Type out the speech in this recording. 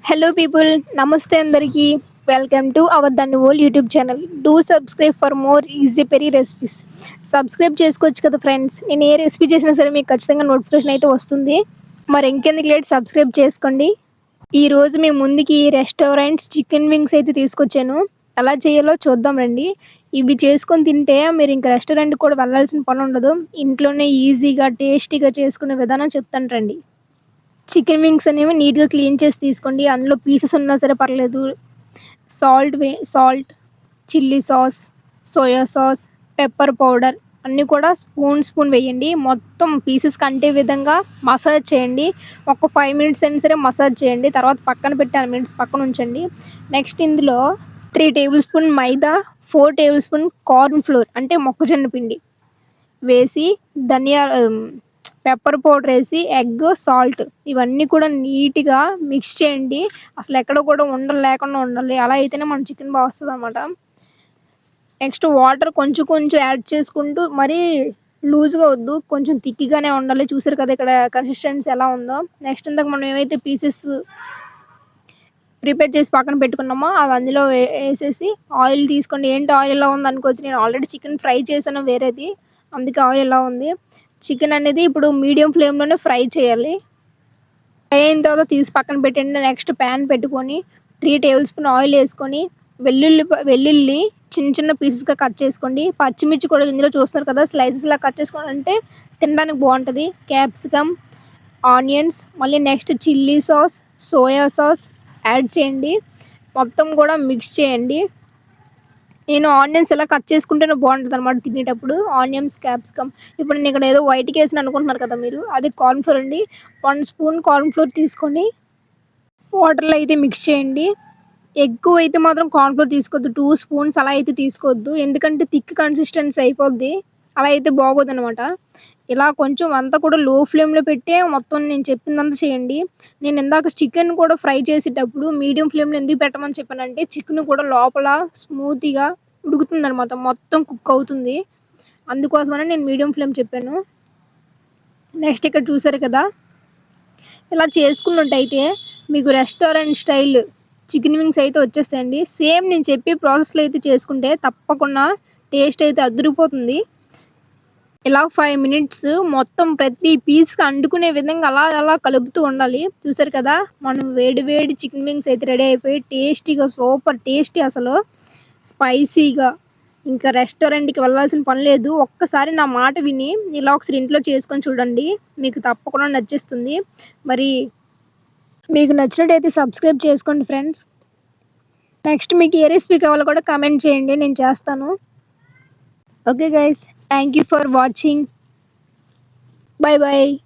Hello people, Namaste andariki. Welcome to our Dhanwol YouTube channel. Do subscribe for more easy peri recipes. Subscribe చేసుకోవచ్చు కదా friends. నేను ఏ recipe చేసినా సరే మీకు ఖచ్చితంగా నోటిఫికేషన్ అయితే వస్తుంది. మరి ఇంకెందుకు లేట్ సబ్స్క్రైబ్ చేసుకోండి. ఈ రోజు మీ ముందుకి రెస్టారెంట్స్ చికెన్ వింగ్స్ అయితే తీసుకొచ్చాను. ఎలా చేయాలో చూద్దాం రండి. ఇవి చేసుకొని తింటే మీరు ఇంకా రెస్టారెంట్ కూడా వెళ్ళాల్సిన పని ఉండదు. ఇంట్లోనే ఈజీగా టేస్టీగా చేసుకునే విధానం చెప్తాను రండి. చికెన్ వింగ్స్ అనేవి నీట్‌గా క్లీన్ చేసి తీసుకోండి. అందులో పీసెస్ ఉన్నా సరే పర్లేదు. Salt, chilli sauce, soya sauce, pepper powder అన్నీ కూడా స్పూన్ వేయండి. మొత్తం పీసెస్‌కి అంటే విధంగా మసాజ్ చేయండి. ఒక 5 మినిట్స్ అయినా సరే మసాజ్ చేయండి. తర్వాత పక్కన పెట్టి 10 మినిట్స్ పక్కన ఉంచండి. నెక్స్ట్ ఇందులో 3 టేబుల్ స్పూన్ మైదా, 4 టేబుల్ స్పూన్ కార్న్ ఫ్లోర్ అంటే మొక్కజొన్న పిండి వేసి పెప్పర్ పౌడర్ వేసి ఎగ్, సాల్ట్ ఇవన్నీ కూడా నీట్‌గా మిక్స్ చేయండి. అసలు ఎక్కడ కూడా ఉండలు లేకుండా ఉండాలి. అలా అయితేనే మన చికెన్ బాగా వస్తదనమాట. నెక్స్ట్ వాటర్ కొంచెం యాడ్ చేసుకుంటూ మరీ లూజ్‌గా వద్దు. కొంచెం థిక్‌గానే ఉండాలి. చూసారు కదా ఇక్కడ కన్సిస్టెన్సీ ఎలా ఉందో. నెక్స్ట్ ఇందాక మనం ఏవైతే పీసెస్ ప్రిపేర్ చేసి పక్కన పెట్టుకున్నామో అవి అందులో వేసేసి ఆయిల్ తీసుకోండి. ఏంటి ఆయిల్ ఎలా ఉంది అనుకోవచ్చు. నేను ఆల్రెడీ చికెన్ ఫ్రై చేశాను వేరేది. అందుకే ఆయిల్ ఎలా ఉంది. చికెన్ అనేది ఇప్పుడు మీడియం ఫ్లేమ్‌లోనే ఫ్రై చేయాలి. ఫ్రై అయిన తర్వాత తీసి పక్కన పెట్టండి. నెక్స్ట్ ప్యాన్ పెట్టుకొని 3 టేబుల్ స్పూన్ ఆయిల్ వేసుకొని వెల్లుల్లి చిన్న పీసెస్‌గా కట్ చేసుకోండి. పచ్చిమిర్చి కూడా ఇందులో చూస్తారు కదా స్లైసెస్‌లా కట్ చేసుకోవాలంటే తినడానికి బాగుంటుంది. క్యాప్సికమ్, ఆనియన్స్ మళ్ళీ next chilli sauce, soya sauce add చేయండి. మొత్తం కూడా మిక్స్ చేయండి. నేను ఆనియన్స్ ఇలా కట్ చేసుకుంటేనే బాగుంటుందన్నమాట తినేటప్పుడు. ఆనియన్స్, క్యాప్సికమ్ ఇప్పుడు నేను ఇక్కడ ఏదో వైట్‌గా వేసాను అనుకుంటున్నారు కదా మీరు. అది కార్న్ ఫ్లోర్ అండి. 1 స్పూన్ కార్న్ ఫ్లోర్ తీసుకొని వాటర్‌లో అయితే మిక్స్ చేయండి. ఎక్కువైతే మాత్రం కార్న్ ఫ్లోర్ తీసుకోవద్దు. 2 స్పూన్స్ అలా అయితే తీసుకోవద్దు. ఎందుకంటే థిక్ కన్సిస్టెన్సీ అయిపోద్ది. అలా అయితే బాగోదనమాట. ఇలా కొంచెం అంతా కూడా లో ఫ్లేమ్‌లో పెట్టే మొత్తం నేను చెప్పిందంతా చేయండి. నేను ఇందాక చికెన్ కూడా ఫ్రై చేసేటప్పుడు మీడియం ఫ్లేమ్‌లో ఎందుకు పెట్టమని చెప్పానంటే చికెన్ కూడా లోపల స్మూతీగా ఉడుకుతుందనమాట. మొత్తం కుక్ అవుతుంది. అందుకోసమని నేను మీడియం ఫ్లేమ్ చెప్పాను. నెక్స్ట్ ఇక్కడ చూసారు కదా! ఇలా చేసుకున్నట్టయితే మీకు రెస్టారెంట్ స్టైల్ చికెన్ వింగ్స్ అయితే వచ్చేస్తాయండి. సేమ్ నేను చెప్పే ప్రాసెస్‌లో అయితే చేసుకుంటే తప్పకుండా టేస్ట్ అయితే అదిరిపోతుంది. ఇలా 5 మినిట్స్ మొత్తం ప్రతి పీస్‌కి అంటుకునే విధంగా అలా కలుపుతూ ఉండాలి. చూసారు కదా! మనం వేడి చికెన్ వింగ్స్ అయితే రెడీ అయిపోయి టేస్టీగా సూపర్ టేస్టీ అసలు స్పైసీగా ఇంకా రెస్టారెంట్‌కి వెళ్ళాల్సిన పని లేదు. ఒక్కసారి నా మాట విని ఇలా ఒకసారి ఇంట్లో చేసుకొని చూడండి. మీకు తప్పకుండా నచ్చేస్తుంది. మరి మీకు నచ్చినట్టయితే సబ్స్క్రైబ్ చేసుకోండి ఫ్రెండ్స్. నెక్స్ట్ మీకు ఏ రెసిపీ కావాలో కూడా కామెంట్ చేయండి. నేను చేస్తాను. Okay guys. Thank you for watching. By.